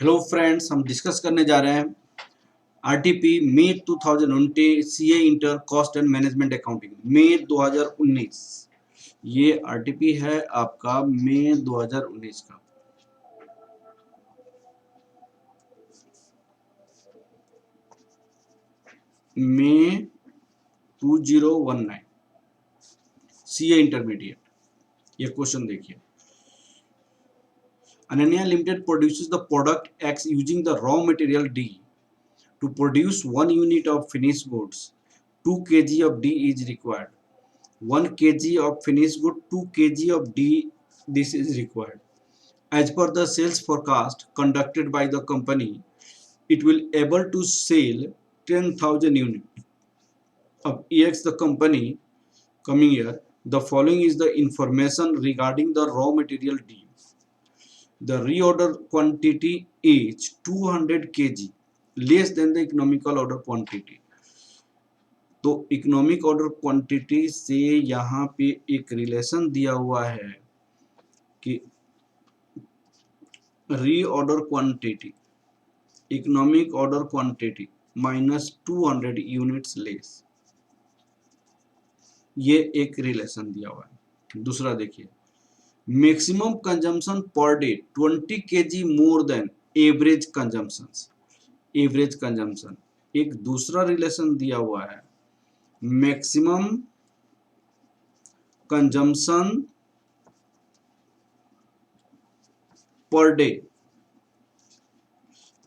Hello friends, हम discuss करने जा रहे हैं आरटीपी मई 2019 CA inter cost and management accounting मई 2019। ये आरटीपी है आपका मई 2019 का। मई 2019 सीए इंटरमीडिएट। ये क्वेश्चन देखिए। Ananya Limited produces the product X using the raw material D. To produce 1 unit of finished goods, 2 kg of D is required. 1 kg of finished good, 2 kg of D, this is required. As per the sales forecast conducted by the company, it will able to sell 10,000 units. Of EX the company coming year, the following is the information regarding the raw material D. The reorder quantity is 200 kg, less than the economical order quantity. तो economic order quantity से यहाँ पे एक relation दिया हुआ है कि reorder quantity economic order quantity -200 units less, ये एक रिलेशन दिया हुआ है। दूसरा देखिए, maximum consumption per day 20 kg more than average consumption. Average consumption एक दूसरा रिलेशन दिया हुआ है। Maximum consumption per day,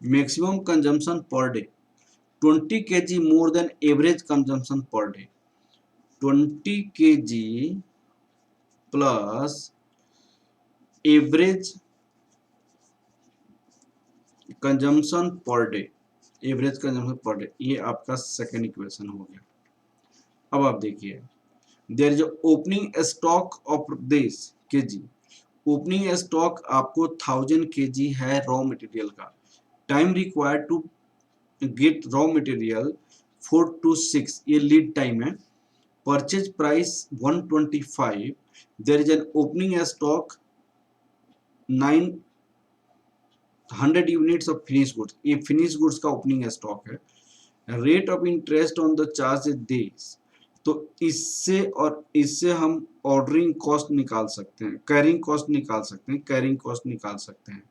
maximum consumption per day 20 kg more than average consumption per day. 20 kg plus average consumption per day, average consumption per day, ये आपका second equation हो गया। अब आप देखिए, there is opening stock of this KG. Opening stock आपको 1000 kg है raw material का। Time required to get raw material 4 to 6, ये लीड टाइम है। Purchase price 125, there is an opening stock 900 units of finish goods, ये finish goods का opening stock है। Rate of interest on the charge is this. तो इससे हम ordering cost निकाल सकते हैं, कैरिंग कॉस्ट निकाल सकते हैं, कैरिंग कॉस्ट निकाल सकते हैं।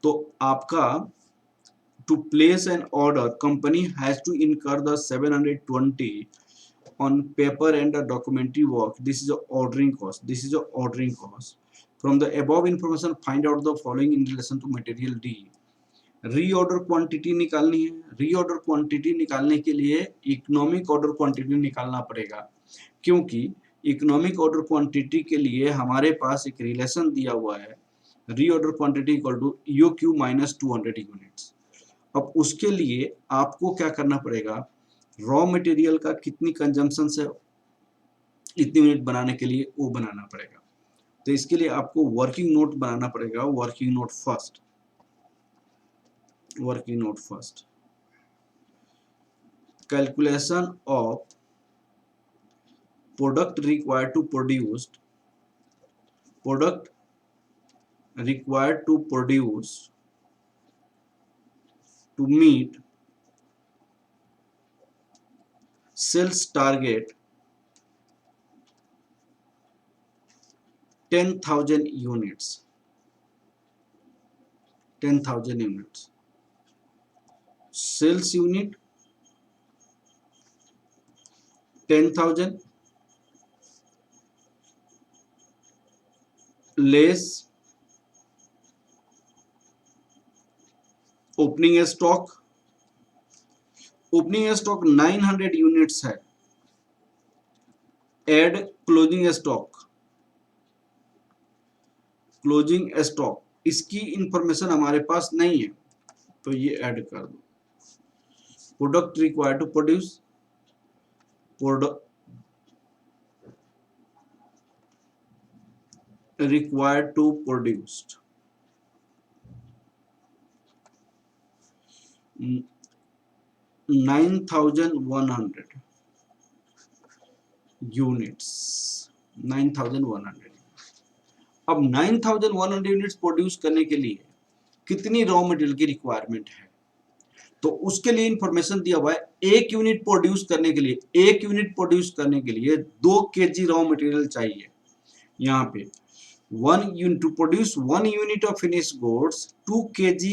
तो आपका to place an order, company has to incur the 720 on paper and the documentary work. This is a ordering cost. This is a ordering cost. From the above information, find out the following in relation to material D. Reorder quantity निकालनी है। Reorder quantity निकालने के लिए economic order quantity निकालना पड़ेगा, क्योंकि economic order quantity के लिए हमारे पास एक रिलेशन दिया हुआ है, reorder quantity equal to EOQ minus 200 units. अब उसके लिए आपको क्या करना पड़ेगा, रॉ मटेरियल का कितनी कंजम्पशन से इतनी यूनिट बनाने के लिए वो बनाना पड़ेगा। तो इसके लिए आपको वर्किंग नोट बनाना पड़ेगा। Working node first, working note first. Calculation of product required to produce to meet sales target 10,000 units. 10,000 units. Sales unit 10,000 less opening stock. Opening stock 900 units है, add closing stock. Closing stock इसकी information हमारे पास नहीं है, तो ये add कर दो। Product required to produce, required to produced 9,100 units. 9,100। अब 9,100 यूनिट्स प्रोड्यूस करने के लिए कितनी रॉ मटेरियल की रिक्वायरमेंट है। तो उसके लिए इंफॉर्मेशन दिया हुआ है, एक यूनिट प्रोड्यूस करने के लिए 2 kg रॉ मटेरियल चाहिए। यहाँ पे 1 unit to produce 1 unit of finished goods 2 kg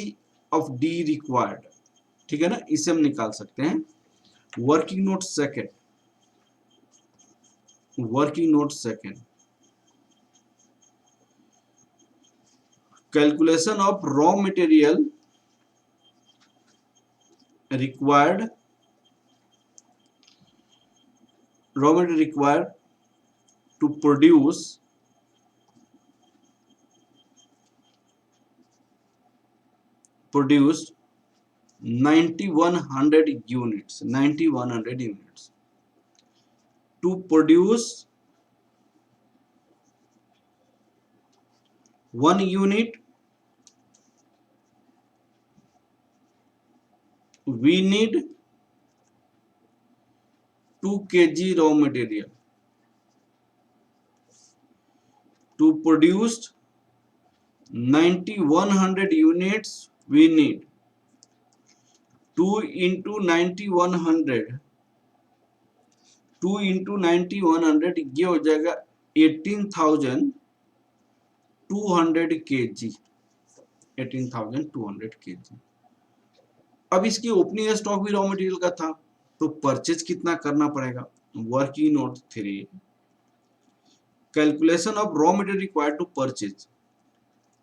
of D required। ठीक है ना, इसे हम निकाल सकते हैं। Working note second, calculation of raw material required to produce 9100 units to produce 1 unit we need 2 kg raw material। to produce 9100 units we need 2 into 9100 ये हो जाएगा 18,200 kg। 18,200 kg। अब इसकी ओपनिंग स्टॉक भी रॉ मटेरियल का था, तो purchase कितना करना पड़ेगा। Working note 3, calculation of raw material required to purchase.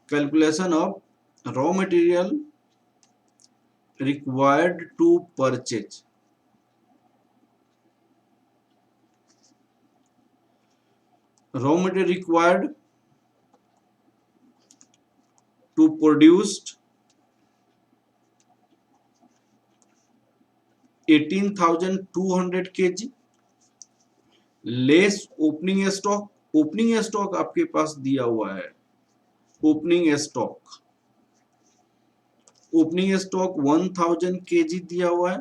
Calculation of raw material required to purchase। raw material required to produce 18,200 kg less opening stock आपके पास दिया हुआ है। ओपनिंग स्टॉक 1000 kg दिया हुआ है।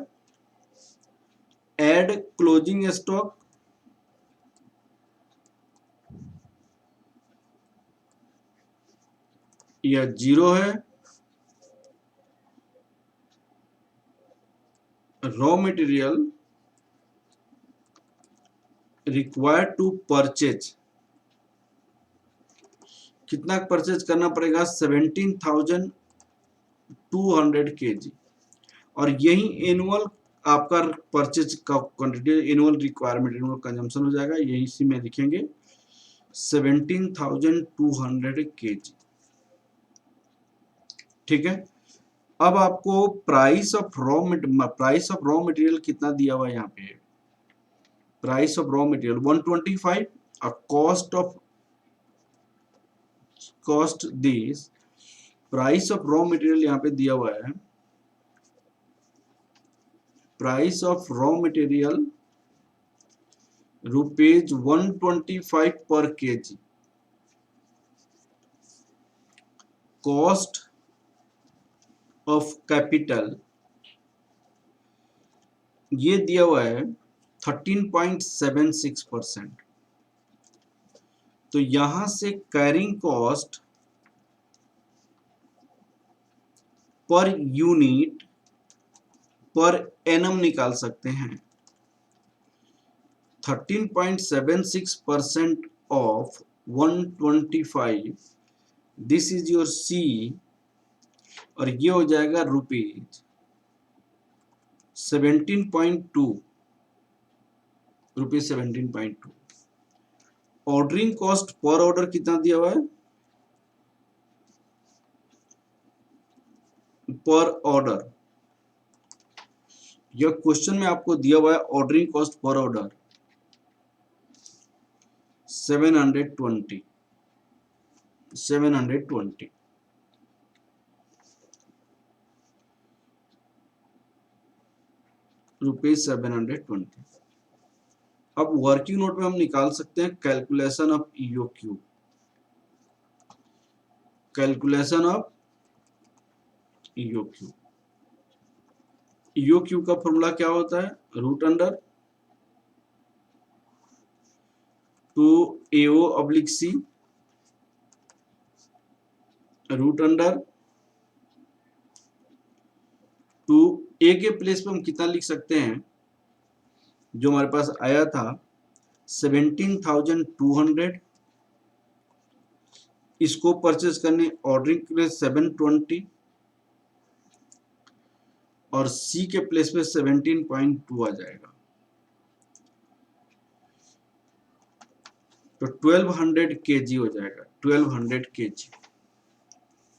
एड क्लोजिंग स्टॉक यह 0 है। Raw material required to purchase, कितना परचेज करना पड़ेगा 17,200 kg। और यही एनुअल आपका परचेज का quantity, annual requirement, annual consumption हो जाएगा। यही इसी में लिखेंगे 17,200 kg। ठीक है। अब आपको प्राइस ऑफ रॉ मटेरियल कितना दिया हुआ है यहाँ पे। प्राइस ऑफ रॉ मटेरियल 125 और cost this. Price of raw material यहाँ पे दिया हुआ है। प्राइस ऑफ रॉ मटेरियल ₹125 पर kg। कॉस्ट ऑफ कैपिटल ये दिया हुआ है 13.76%। तो यहां से carrying cost per unit per annum निकाल सकते हैं। 13.76% of 125, this is your C, और ये हो जाएगा ₹17.2। ₹17.2। ऑर्डरिंग कॉस्ट पर ऑर्डर कितना दिया हुआ है। पर ऑर्डर, यह क्वेश्चन में आपको दिया हुआ है ऑर्डरिंग कॉस्ट पर ऑर्डर 720। ₹720। अब वर्किंग नोट में हम निकाल सकते हैं कैलकुलेशन ऑफ ईओक्यू। ईओक्यू का फॉर्मूला क्या होता है। √AO/C √AO टू ए के प्लेस पे हम कितना लिख सकते हैं, जो हमारे पास आया था 17,200, इसको परचेज करने ऑर्डरिंग के लिए 720 और सी के प्लेस पे 17.2 आ जाएगा, तो 1200 केजी हो जाएगा, 1200 केजी।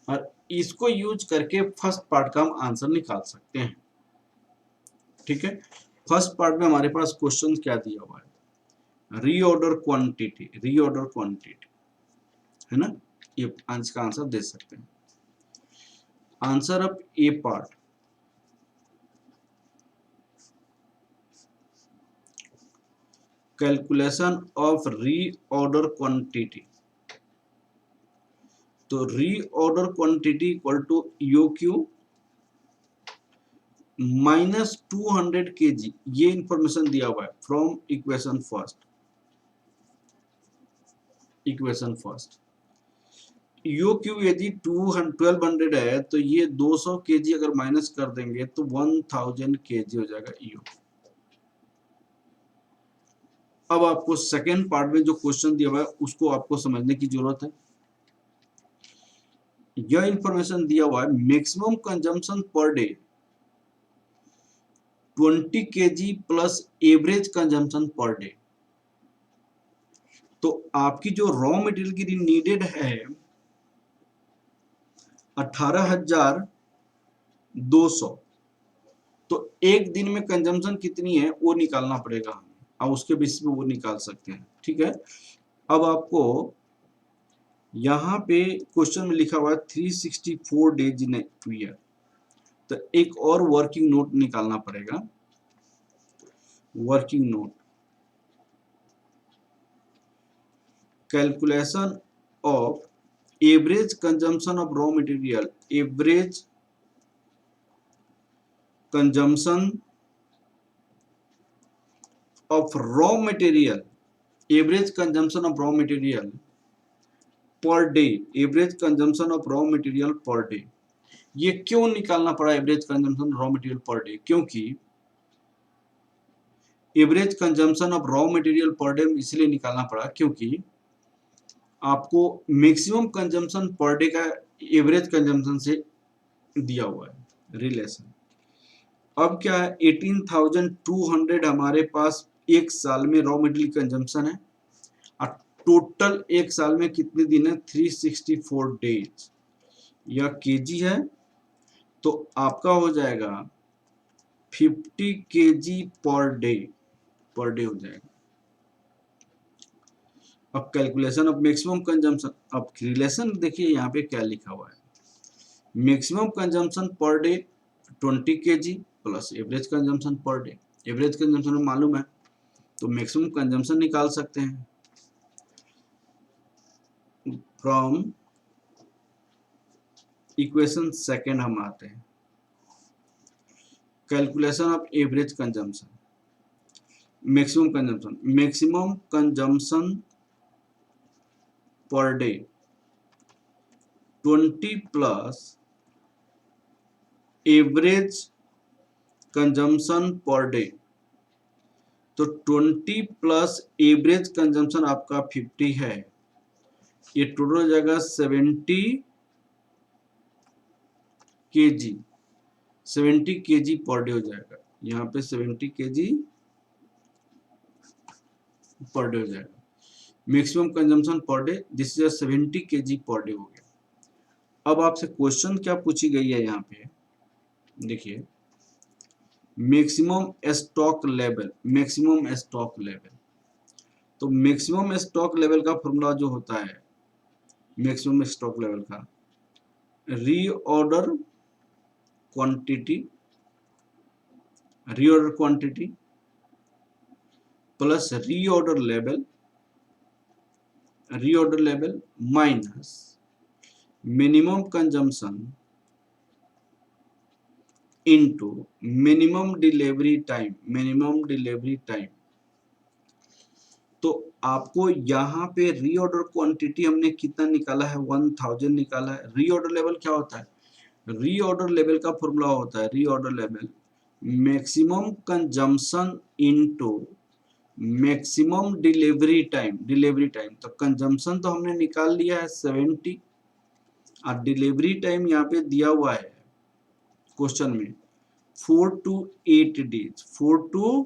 और इसको यूज करके फर्स्ट पार्ट का हम आंसर निकाल सकते हैं। ठीक है, फर्स्ट पार्ट में हमारे पास क्वेश्चन क्या दिया हुआ है, रीऑर्डर क्वांटिटी, रीऑर्डर क्वांटिटी है ना, ये आंसर का आंसर दे सकते हैं। Answer of A part, calculation of reorder quantity, तो reorder quantity equal to U Q minus 200 KG, ये इंफॉर्मेशन दिया हुआ है from equation first, equation first. U Q यदि 1200 है तो ये 200 केजी अगर माइनस कर देंगे तो 1000 केजी हो जाएगा यू। अब आपको सेकेंड पार्ट में जो क्वेश्चन दिया हुआ है उसको आपको समझने की जरूरत है। यह इंफॉर्मेशन दिया हुआ है maximum consumption per day 20 KG plus average consumption per day. तो आपकी जो रॉ मटेरियल की नीडेड है 18,200, तो एक दिन में कंजम्पशन कितनी है वो निकालना पड़ेगा हमें, अब उसके बेसिस पे वो निकाल सकते हैं। ठीक है, अब आपको यहाँ पे क्वेश्चन में लिखा हुआ है 364 डेज इन ईयर, तो एक और वर्किंग नोट निकालना पड़ेगा, working note, calculation of average consumption of raw material, average consumption of raw material, average consumption of raw material per day, average consumption of raw material per day। ये क्यों निकालना पड़ा average consumption raw material per day, क्योंकि average consumption of raw material per day इसलिए निकालना पड़ा क्योंकि आपको मैक्सिमम कंजम्पशन पर डे का एवरेज कंजम्पशन से दिया हुआ है रिलेशन। अब क्या है 18,200 हमारे पास एक साल में रॉ मटेरियल कंजम्पशन है और टोटल एक साल में कितने दिन है 364 डेज, यह केजी है, तो आपका हो जाएगा 50 KG per day, per day हो जाएगा। अब कैलकुलेशन ऑफ मैक्सिमम कंजम्पशन, अब रिलेशन देखिए यहाँ पे क्या लिखा हुआ है, maximum consumption per day 20 KG plus average consumption per day, average consumption मालूम है तो मैक्सिमम कंजम्पशन निकाल सकते हैं फ्रॉम इक्वेशन सेकेंड। हम आते हैं calculation of average consumption, maximum consumption, maximum consumption per day 20 plus average consumption per day, तो 20 प्लस एवरेज कंजम्पशन आपका 50 है, ये टोटल हो जाएगा 70 केजी, 70 केजी पर डे हो जाएगा, यहाँ पे 70 केजी पर डे हो जाएगा। Maximum consumption per day this is 70 KG per day हो गया। अब आपसे क्वेश्चन क्या पूछी गई है यहाँ पे देखिए, maximum stock level, maximum stock level, तो मैक्सिमम स्टॉक लेवल का फॉर्मूला जो होता है मैक्सिमम स्टॉक लेवल का, reorder quantity, reorder quantity plus reorder level, reorder level minus minimum consumption into minimum delivery time, minimum delivery time. तो आपको यहाँ पे रीऑर्डर क्वांटिटी हमने कितना निकाला है 1000 निकाला है। रीऑर्डर लेवल क्या होता है, रीऑर्डर लेवल का फॉर्मूला होता है, reorder level maximum consumption into maximum delivery time, delivery time. तो कंजम्पशन तो हमने निकाल लिया है 70 और डिलीवरी टाइम यहाँ पे दिया हुआ है क्वेश्चन में 4 to 8 डेज, 4 to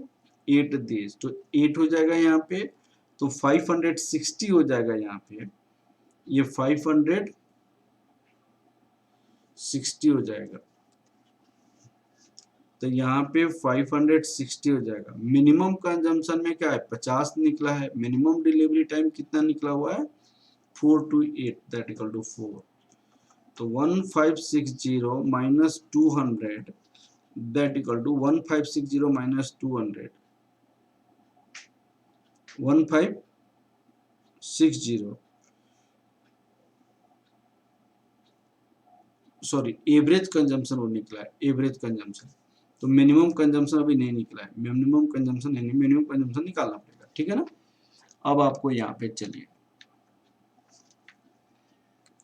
8 डेज। तो 8 हो जाएगा यहाँ पे, तो 560 हो जाएगा यहाँ पे, ये 560 हो जाएगा। तो यहाँ पे 560 हो जाएगा। मिनिमम कंजम्पशन में क्या है 50 निकला है, मिनिमम डिलीवरी टाइम कितना निकला हुआ है 4 to 8 दैट इक्वल टू 4। तो 1560 minus 200 that equal to 1560 minus 200 1560 sorry average consumption वो निकला है, एवरेज कंजम्पशन। तो मिनिमम कंजम्पशन अभी नहीं निकला है, मिनिमम कंजम्पशन नहीं, मिनिमम कंजम्पशन निकालना पड़ेगा, ठीक है ना। अब आपको यहाँ पे चलिए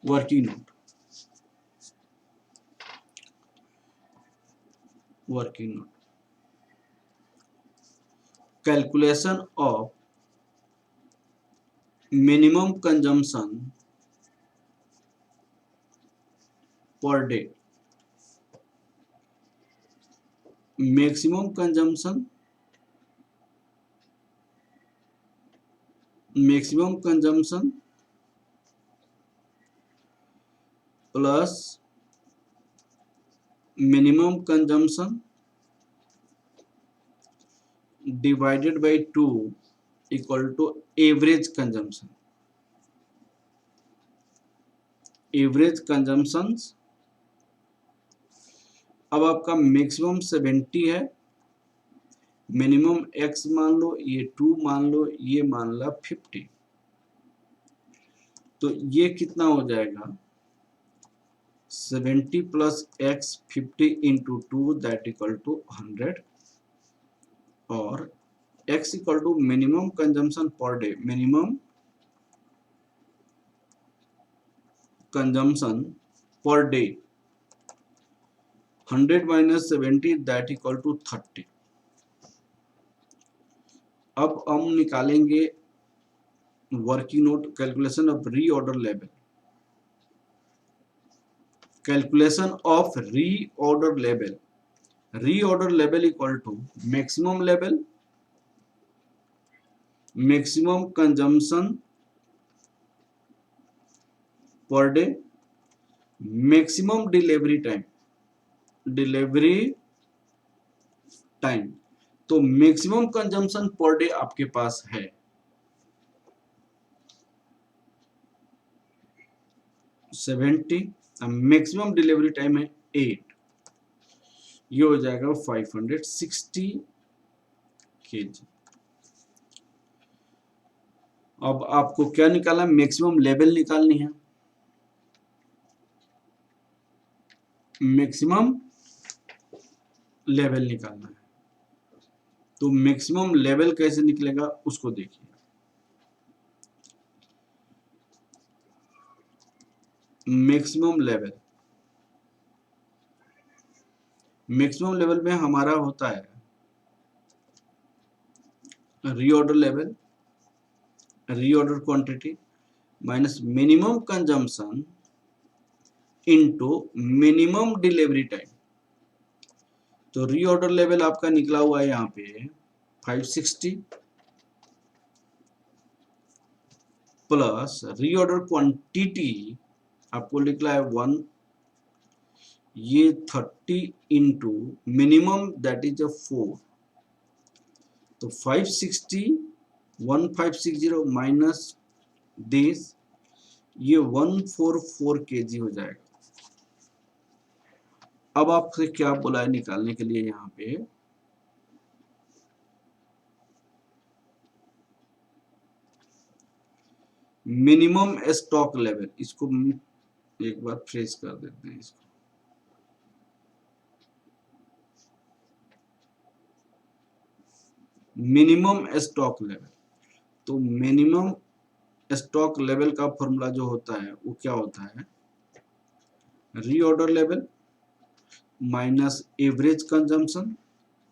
working note, working note calculation of minimum consumption per day, maximum consumption, maximum consumption plus minimum consumption divided by 2 equal to average consumption, average consumption. अब आपका मैक्सिमम 70 है, मिनिमम x मान लो, ये 2 मान लो, ये मान ला 50। तो ये कितना हो जाएगा 70 plus x 50 into 2 that equal to 100 और x equal to minimum consumption per day, minimum consumption per day 100 minus 70 that equal to 30। अब हम निकालेंगे working note calculation of reorder level, calculation of reorder level, reorder level equal to maximum level, maximum consumption per day, maximum delivery time, delivery time. तो maximum consumption per day आपके पास है 70, maximum delivery time है 8, ये हो जाएगा 560 kg। अब आपको क्या निकालना है, मैक्सिमम लेवल निकालनी है, मैक्सिमम लेवल निकालना है। तो मैक्सिमम लेवल कैसे निकलेगा उसको देखिए, मैक्सिमम लेवल, मैक्सिमम लेवल में हमारा होता है reorder level, reorder quantity minus minimum consumption into minimum delivery time. तो रीऑर्डर लेवल आपका निकला हुआ है यहाँ पे 560 प्लस रीऑर्डर क्वांटिटी आपको निकला है 1, ये 30 इंटू मिनिमम दैट इज 4। तो 560 1560 माइनस दिस, ये 144 kg हो जाएगा। अब आपसे क्या बोला है निकालने के लिए, यहाँ पे मिनिमम स्टॉक लेवल, इसको एक बार फ्रेश कर देते हैं इसको, मिनिमम स्टॉक लेवल। तो मिनिमम स्टॉक लेवल का फॉर्मूला जो होता है वो क्या होता है, reorder level minus average consumption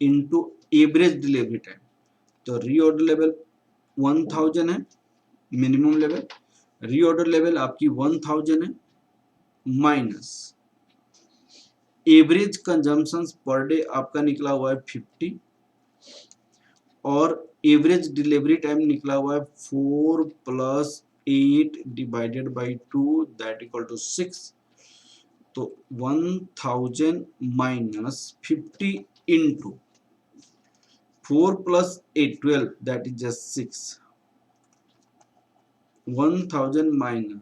into average delivery time. तो रीऑर्डर लेवल 1000 है मिनिमम लेवल, रीऑर्डर लेवल आपकी 1000 है, minus average consumption per day आपका निकला हुआ है 50 और एवरेज डिलीवरी टाइम निकला हुआ है 4 + 8 divided by 2 that equal to 6। तो 1000 minus 50 into 4 + 8 12 that is just 6। 1000 minus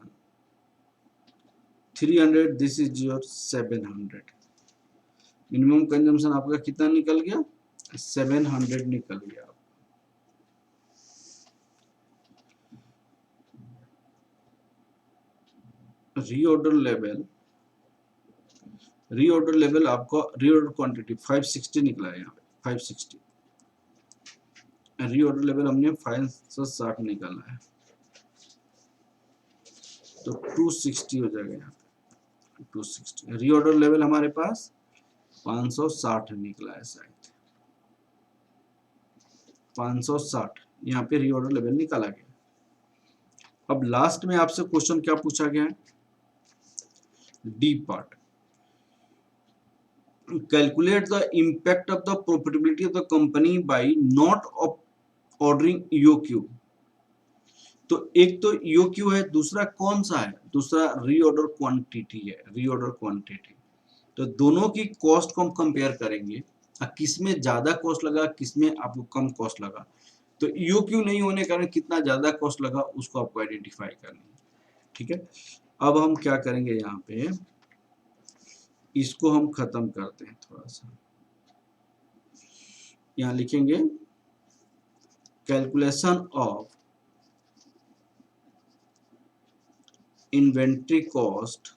300 this is your 700। Minimum consumption आपका कितना निकल गया? 700 निकल गया। रीऑर्डर लेवल आपको रीऑर्डर क्वांटिटी 560 निकला है यहाँ पे 560। रीऑर्डर लेवल हमने 560 निकाला है तो 260 हो जाएगा यहाँ पे 260। रीऑर्डर लेवल हमारे पास 560 निकला है शायद 560। यहाँ पे रीऑर्डर लेवल निकाला गया। अब लास्ट में आपसे क्वेश्चन क्या पूछा गया है? D part, calculate the impact of the profitability of the company by not ordering EOQ. तो एक तो ईओक्यू है, दूसरा कौन सा है? दूसरा रीऑर्डर क्वांटिटी है, रीऑर्डर क्वांटिटी। तो दोनों की कॉस्ट को हम कंपेयर करेंगे, किसमें ज्यादा कॉस्ट लगा, किसमें आपको कम कॉस्ट लगा। तो ईओक्यू नहीं होने के कारण कितना ज्यादा कॉस्ट लगा उसको आपको आइडेंटिफाई करना है। ठीक है, अब हम क्या करेंगे, यहाँ पे इसको हम खत्म करते हैं थोड़ा सा। यहाँ लिखेंगे calculation of inventory cost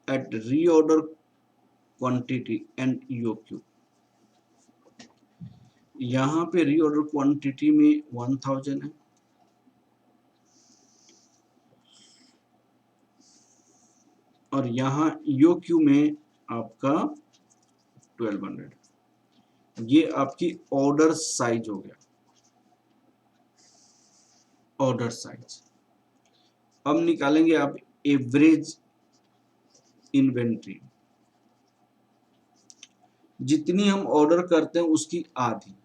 at reorder quantity and EOQ. यहाँ पे रीऑर्डर क्वांटिटी में 1000 है और यहाँ ईओक्यू में आपका 1200। ये आपकी ऑर्डर साइज हो गया, ऑर्डर साइज। अब निकालेंगे आप एवरेज इन्वेंट्री। जितनी हम ऑर्डर करते हैं उसकी आधी।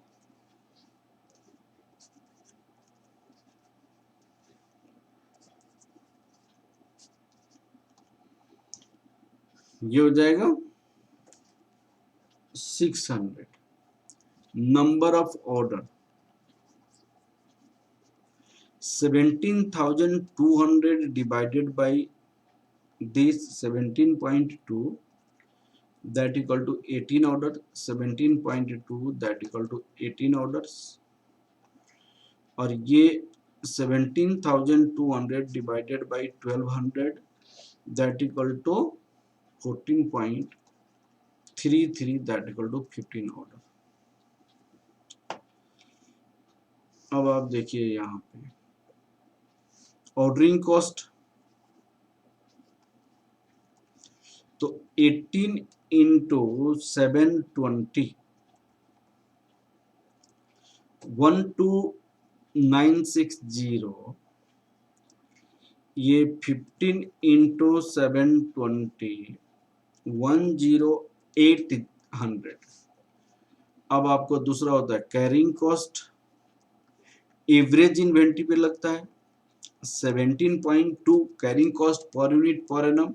ये हो जाएगा 600। Number of order 17,200 divided by this 17.2 that equal to 18 order, 17.2 that equal to 18 orders, और ये 17,200 divided by 1200 that equal to 14.33 that equal to 15 order। अब आप देखिए यहाँ पे ऑर्डरिंग कॉस्ट, तो 18 इंटू 720 12960, ये 15 इंटू 720 10800। अब आपको दूसरा होता है कैरिंग कॉस्ट, एवरेज इन्वेंट्री पे लगता है 17.2 carrying cost per unit per annum.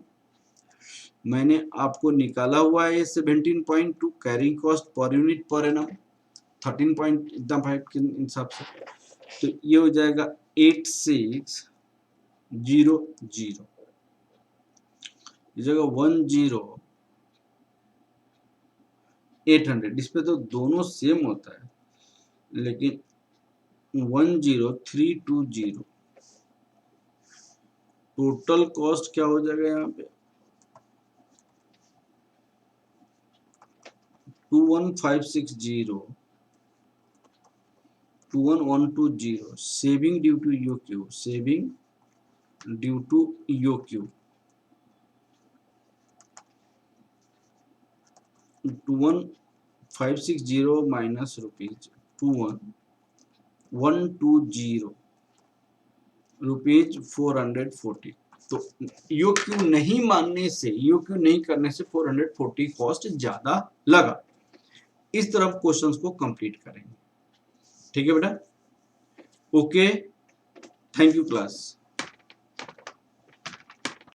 मैंने आपको निकाला हुआ है 17.2 carrying cost per unit per annum 13.5 के हिसाब से। तो ये हो जाएगा 8600, इस जगह 10800। इस पे तो दोनों सेम होता है लेकिन 10320 टोटल कॉस्ट क्या हो जाएगा यहाँ पे 21560 21120 saving due to EOQ, saving due to EOQ. 21,560 minus rupees 21,120 rupees 440। तो यो क्यों नहीं मानने से, यो क्यों नहीं करने से 440 कॉस्ट ज्यादा लगा। इस तरह क्वेश्चंस को कंप्लीट करेंगे। ठीक है बेटा, ओके, थैंक यू क्लास।